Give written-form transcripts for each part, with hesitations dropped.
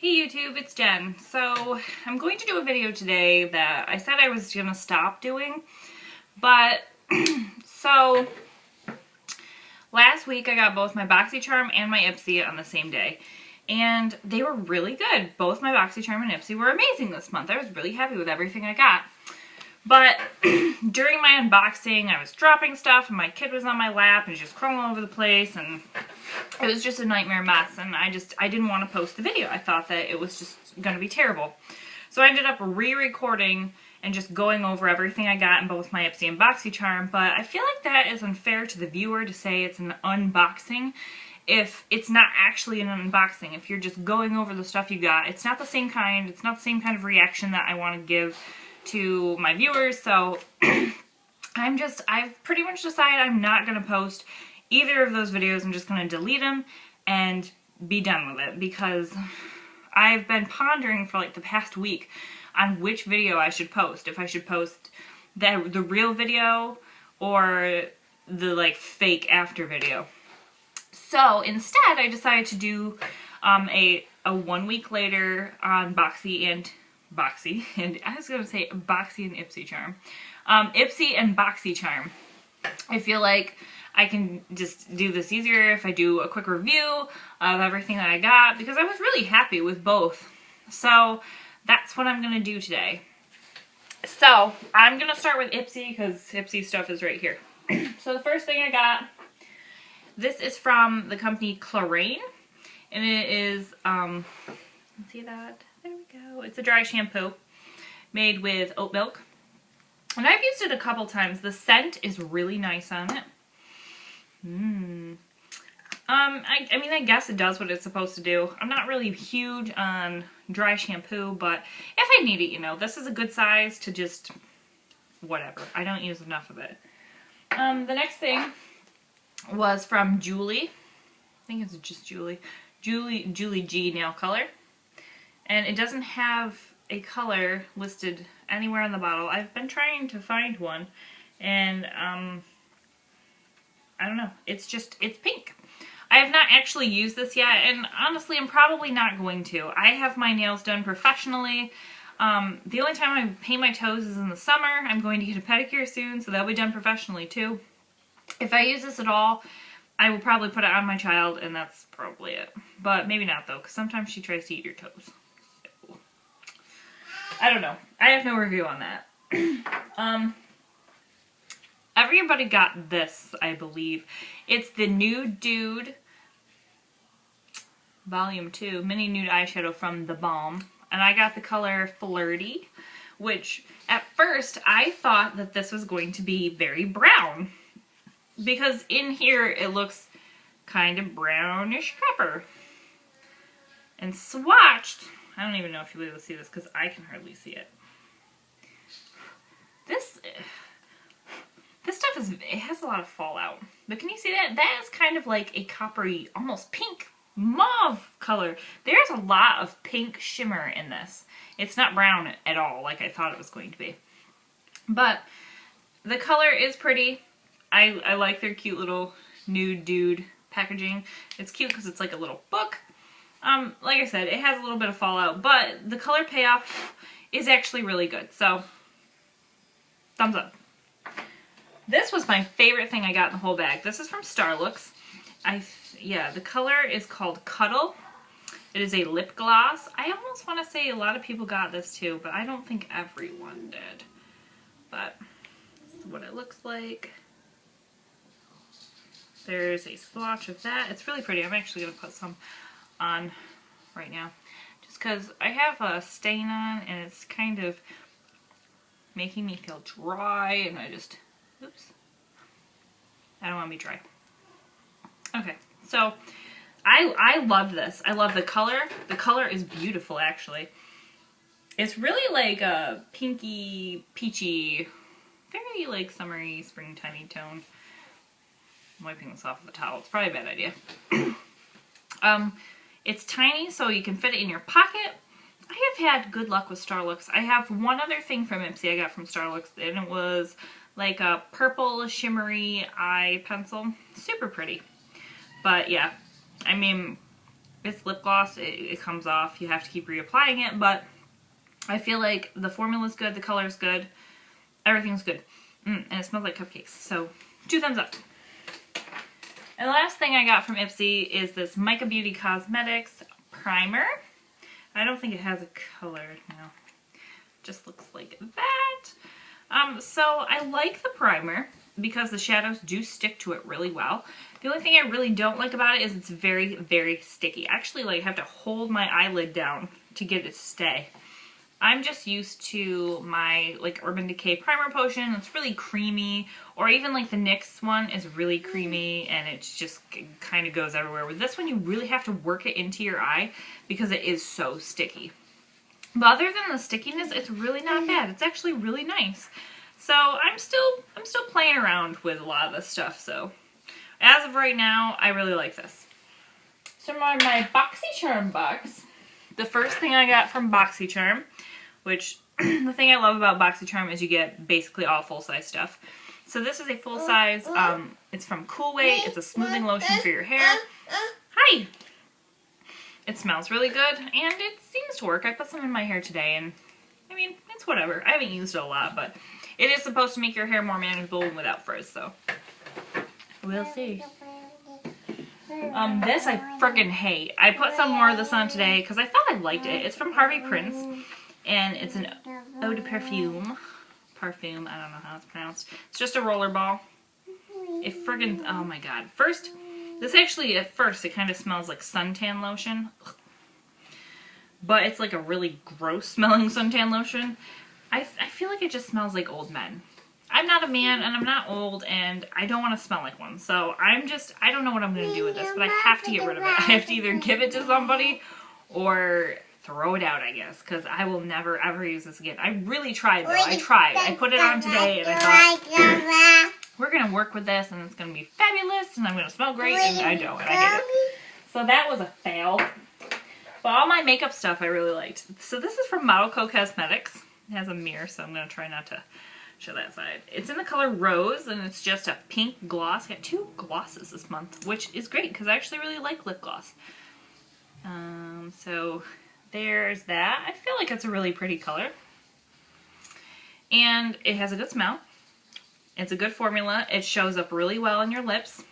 Hey YouTube, it's Jen. So I'm going to do a video today that I said I was going to stop doing, but so last week I got both my Boxycharm and my Ipsy on the same day, and they were really good. Both my Boxycharm and Ipsy were amazing this month. I was really happy with everything I got. But during my unboxing, I was dropping stuff and my kid was on my lap and just crawling all over the place, and it was just a nightmare mess, and I didn't want to post the video. I thought that it was just going to be terrible. So I ended up re-recording and just going over everything I got in both my Ipsy and Boxycharm, but I feel like that is unfair to the viewer to say it's an unboxing if it's not actually an unboxing. If you're just going over the stuff you got, it's not the same kind, it's not the same kind of reaction that I want to give to my viewers, so I've pretty much decided I'm not going to post either of those videos. I'm just going to delete them and be done with it, because I've been pondering for like the past week on which video I should post. If I should post the real video or the like fake after video. So instead I decided to do a 1 week later on Ipsy and Ipsycharm. Ipsy and Boxycharm. I feel like I can just do this easier if I do a quick review of everything that I got, because I was really happy with both. So that's what I'm going to do today. So I'm going to start with Ipsy because Ipsy stuff is right here. So the first thing I got, this is from the company Clarine, and it is, see that? There we go. It's a dry shampoo made with oat milk. And I've used it a couple times. The scent is really nice on it. I mean, I guess it does what it's supposed to do. I'm not really huge on dry shampoo, but if I need it, you know, this is a good size to just, whatever. I don't use enough of it. The next thing was from Julie. I think it's just Julie G nail color. And it doesn't have a color listed anywhere on the bottle. I've been trying to find one, and I don't know. It's pink. I have not actually used this yet, and honestly, I'm probably not going to. I have my nails done professionally. The only time I paint my toes is in the summer. I'm going to get a pedicure soon, so that'll be done professionally too. If I use this at all, I will probably put it on my child, and that's probably it. But maybe not, though, because sometimes she tries to eat your toes. I don't know. I have no review on that. Everybody got this, I believe. It's the Nude Dude Volume 2 Mini Nude Eyeshadow from The Balm. And I got the color Flirty, which at first I thought that this was going to be very brown, because in here it looks kind of brownish copper. And swatched, I don't even know if you'll be able to see this because I can hardly see it. This stuff it has a lot of fallout. But can you see that? That is kind of like a coppery, almost pink, mauve color. There's a lot of pink shimmer in this. It's not brown at all like I thought it was going to be. But the color is pretty. I like their cute little Nude Dude packaging. It's cute because it's like a little book. Like I said, it has a little bit of fallout, but the color payoff is actually really good, so thumbs up. This was my favorite thing I got in the whole bag. This is from Starlooks. Yeah, the color is called Cuddle. It is a lip gloss. I almost want to say a lot of people got this too, but I don't think everyone did. But this is what it looks like. There's a swatch of that. It's really pretty. I'm actually going to put some on right now, just because I have a stain on and it's kind of making me feel dry, and oops, I don't want to be dry. Okay, so I love this. I love the color. The color is beautiful, actually. It's really like a pinky, peachy, very like summery, springtimey tone. I'm wiping this off with a towel. It's probably a bad idea. It's tiny, so you can fit it in your pocket. I have had good luck with Starlooks. I have one other thing from Ipsy I got from Starlooks, and it was like a purple shimmery eye pencil. Super pretty. But yeah, I mean, it's lip gloss. It comes off. You have to keep reapplying it, but I feel like the formula's good, the color's good, everything's good. And it smells like cupcakes. So 2 thumbs up. And the last thing I got from Ipsy is this Mica Beauty Cosmetics primer. I don't think it has a color, no. It just looks like that. So I like the primer because the shadows do stick to it really well. The only thing I really don't like about it is it's very, very sticky. Actually, like, I have to hold my eyelid down to get it to stay. I'm just used to my, like, Urban Decay Primer Potion. It's really creamy. Or even, like, the NYX one is really creamy, and it just kind of goes everywhere. With this one, you really have to work it into your eye because it is so sticky. But other than the stickiness, it's really not bad. It's actually really nice. So I'm still playing around with a lot of this stuff. So as of right now, I really like this. So my Boxycharm box. The first thing I got from Boxycharm, which the thing I love about Boxycharm is you get basically all full-size stuff. So this is a full-size, it's from Cool Weight. It's a smoothing lotion for your hair. Hi! It smells really good, and it seems to work. I put some in my hair today, and I mean, it's whatever. I haven't used it a lot, but it is supposed to make your hair more manageable without frizz, so we'll see. This I friggin' hate. I put some more of this on today because I thought I liked it. It's from Harvey Prince, and it's an eau de parfum. Parfum, I don't know how it's pronounced. It's just a roller ball. It friggin', oh my god. First, this actually, at first, it kind of smells like suntan lotion. But it's like a really gross smelling suntan lotion. I feel like it just smells like old men. I'm not a man, and I'm not old, and I don't want to smell like one. So I don't know what I'm going to do with this, but I have to get rid of it. I have to either give it to somebody or throw it out, I guess, because I will never, ever use this again. I really tried, though. I tried. I put it on today, and I thought, we're going to work with this, and it's going to be fabulous, and I'm going to smell great, and I don't, and I hate it. So that was a fail. But all my makeup stuff I really liked. So this is from Model Co. Cosmetics. It has a mirror, so I'm going to try not to show that side. It's in the color Rose, and it's just a pink gloss. I got 2 glosses this month, which is great because I actually really like lip gloss. So there's that. I feel like it's a really pretty color. And it has a good smell. It's a good formula. It shows up really well on your lips.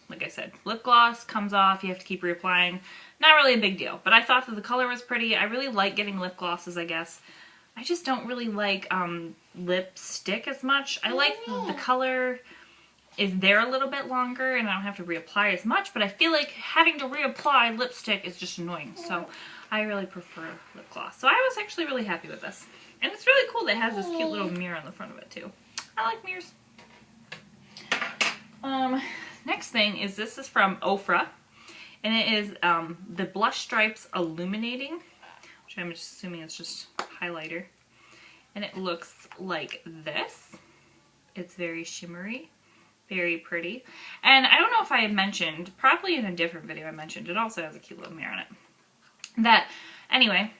Like I said, lip gloss comes off. You have to keep reapplying. Not really a big deal, but I thought that the color was pretty. I really like getting lip glosses, I guess. I just don't really like lipstick as much. I like the color is there a little bit longer and I don't have to reapply as much, but I feel like having to reapply lipstick is just annoying. So I really prefer lip gloss. So I was actually really happy with this. And it's really cool that it has this cute little mirror on the front of it too. I like mirrors. Next thing is this is from Ofra. And it is the Blush Stripes Illuminating, which I'm just assuming is just highlighter. And it looks like this. It's very shimmery, very pretty. And I don't know if I had mentioned, probably in a different video I mentioned, it also has a cute little mirror on it. That, anyway,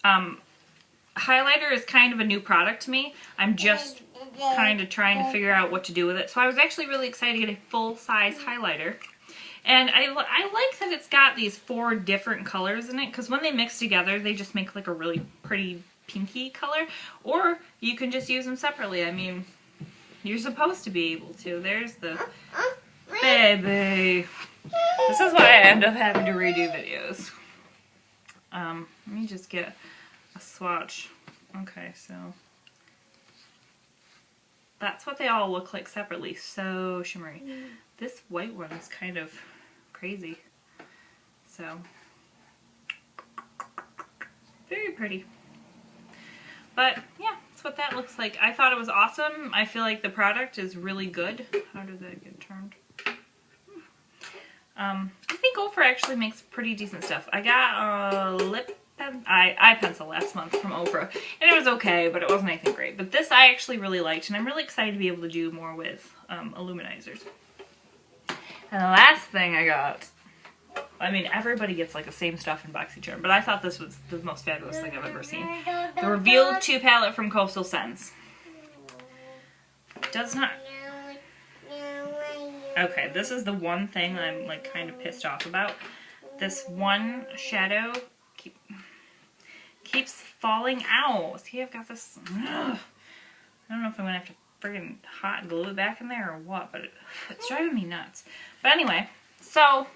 highlighter is kind of a new product to me. I'm just kind of trying to figure out what to do with it. So I was actually really excited to get a full-size highlighter. And I like that it's got these 4 different colors in it, because when they mix together, they just make like a really pretty pinky color. Or you can just use them separately. I mean, you're supposed to be able to. There's the baby. This is why I end up having to redo videos. Let me just get a swatch. Okay, so that's what they all look like separately. So shimmery. This white one is kind of crazy. So, very pretty. But yeah, that's what that looks like. I thought it was awesome. I feel like the product is really good. How did that get turned? I think Ofra actually makes pretty decent stuff. I got a eye pencil last month from Ofra, and it was okay, but it wasn't anything great. But this I actually really liked, and I'm really excited to be able to do more with illuminizers. And the last thing I got, I mean, everybody gets like the same stuff in Boxycharm, but I thought this was the most fabulous thing I've ever seen. The Reveal 2 palette from Coastal Scents. Does not... Okay, this is the one thing I'm like kind of pissed off about. this one shadow keeps falling out. See, I've got this, I don't know if I'm gonna have to friggin' hot glue it back in there or what, but it's driving me nuts. But anyway, so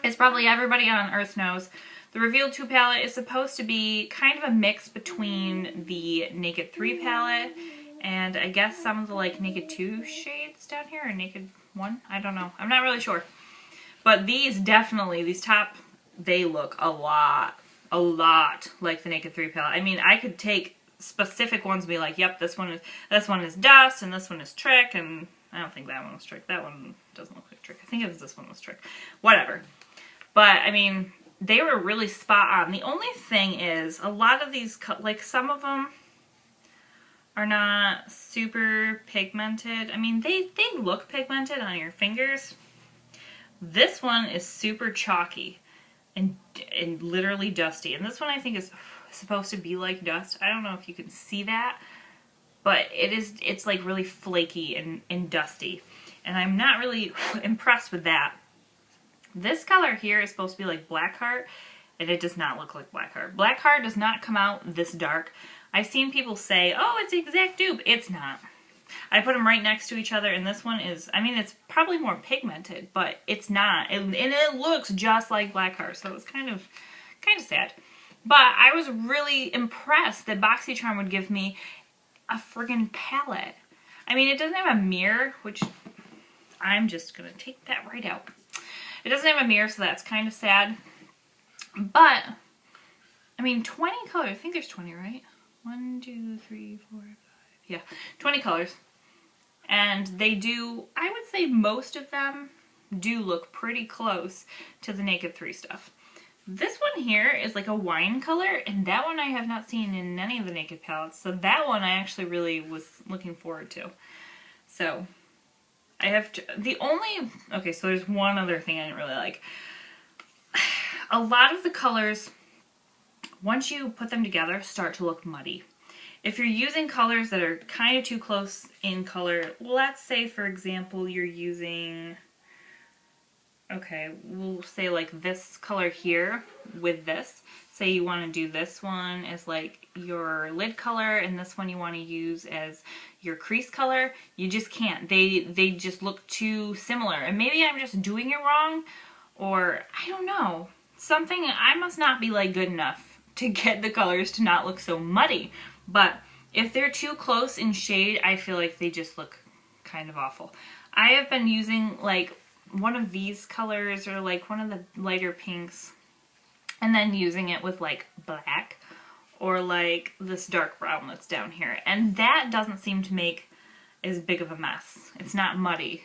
as probably everybody on Earth knows, the Reveal 2 palette is supposed to be kind of a mix between the Naked 3 palette and I guess some of the like Naked 2 shades down here, or Naked 1, I don't know. I'm not really sure. But these definitely, these top, they look a lot like the Naked 3 palette. I mean, I could take specific ones and be like, yep, this one is Dust, and this one is Trick, and I don't think that one was Trick. That one doesn't look like Trick. I think it was this one was Trick. Whatever. But, I mean, they were really spot on. The only thing is, a lot of these, like, some of them are not super pigmented. I mean, they look pigmented on your fingers. This one is super chalky and literally dusty. And this one I think is supposed to be like dust. I don't know if you can see that, but it's like really flaky and dusty. And I'm not really impressed with that. This color here is supposed to be like Blackheart, and it does not look like Blackheart. Blackheart does not come out this dark. I've seen people say, oh, it's the exact dupe. It's not. I put them right next to each other, and this one is, I mean, it's probably more pigmented, but it's not. And it looks just like Blackheart, so it's kind of sad. But I was really impressed that Boxycharm would give me a friggin' palette. I mean, it doesn't have a mirror, which I'm just going to take that right out. It doesn't have a mirror, so that's kind of sad. But, I mean, 20 colors. I think there's 20, right? 1, 2, 3, 4, 5. Yeah, 20 colors. And they do, I would say most of them do look pretty close to the Naked 3 stuff. This one here is like a wine color, and that one I have not seen in any of the Naked palettes. So that one I actually really was looking forward to. So, I have to, okay, so there's one other thing I didn't really like. A lot of the colors, once you put them together, start to look muddy. If you're using colors that are kind of too close in color, let's say, for example, you're using, okay, we'll say like this color here with this. Say you want to do this one as like your lid color, and this one you want to use as your crease color. You just can't. They just look too similar. And maybe I'm just doing it wrong, or I don't know. Something, I must not be like good enough to get the colors to not look so muddy. But if they're too close in shade, I feel like they just look kind of awful. I have been using like one of these colors or like one of the lighter pinks and then using it with like black or like this dark brown that's down here. And that doesn't seem to make as big of a mess. It's not muddy.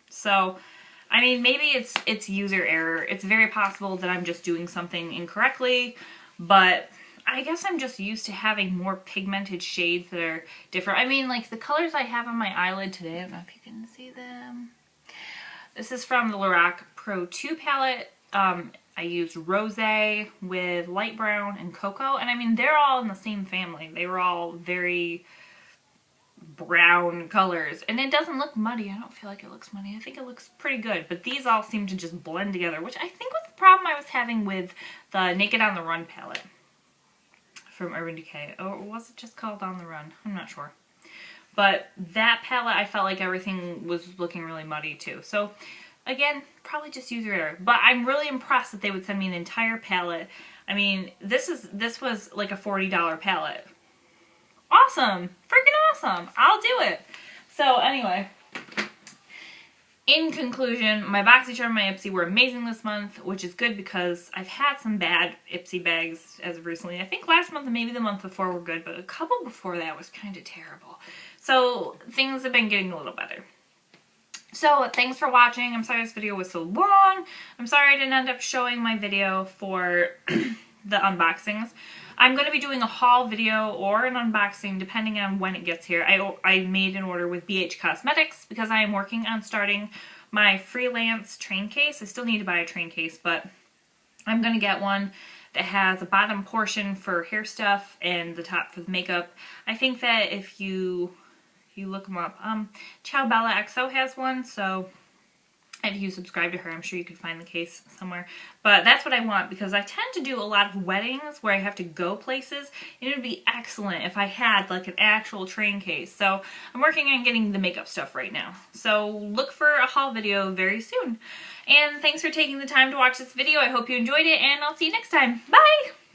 So, I mean, maybe it's user error. It's very possible that I'm just doing something incorrectly, but I guess I'm just used to having more pigmented shades that are different. I mean, like the colors I have on my eyelid today, I don't know if you can see them. This is from the Lorac Pro 2 palette. I used Rosé with light brown and cocoa, and I mean, they're all in the same family. They were all very brown colors, and it doesn't look muddy. I don't feel like it looks muddy. I think it looks pretty good, but these all seem to just blend together, which I think was the problem I was having with the Naked on the Run palette from Urban Decay. Or was it just called On the Run? I'm not sure. But that palette, I felt like everything was looking really muddy too. So again, probably just user error. But I'm really impressed that they would send me an entire palette. I mean, this was like a $40 palette. Awesome! Freaking awesome! I'll do it! So anyway, in conclusion, my Boxycharm and my Ipsy were amazing this month, which is good because I've had some bad Ipsy bags as of recently. I think last month and maybe the month before were good, but a couple before that was kind of terrible. So things have been getting a little better. So thanks for watching. I'm sorry this video was so long. I'm sorry I didn't end up showing my video for the unboxings. I'm going to be doing a haul video or an unboxing depending on when it gets here. I made an order with BH Cosmetics because I am working on starting my freelance train case. I still need to buy a train case, but I'm going to get one that has a bottom portion for hair stuff and the top for the makeup. I think that if you look them up, Ciao Bella XO has one, so if you subscribe to her, I'm sure you could find the case somewhere. But that's what I want because I tend to do a lot of weddings where I have to go places. And it would be excellent if I had like an actual train case. So I'm working on getting the makeup stuff right now. So look for a haul video very soon. And thanks for taking the time to watch this video. I hope you enjoyed it and I'll see you next time. Bye!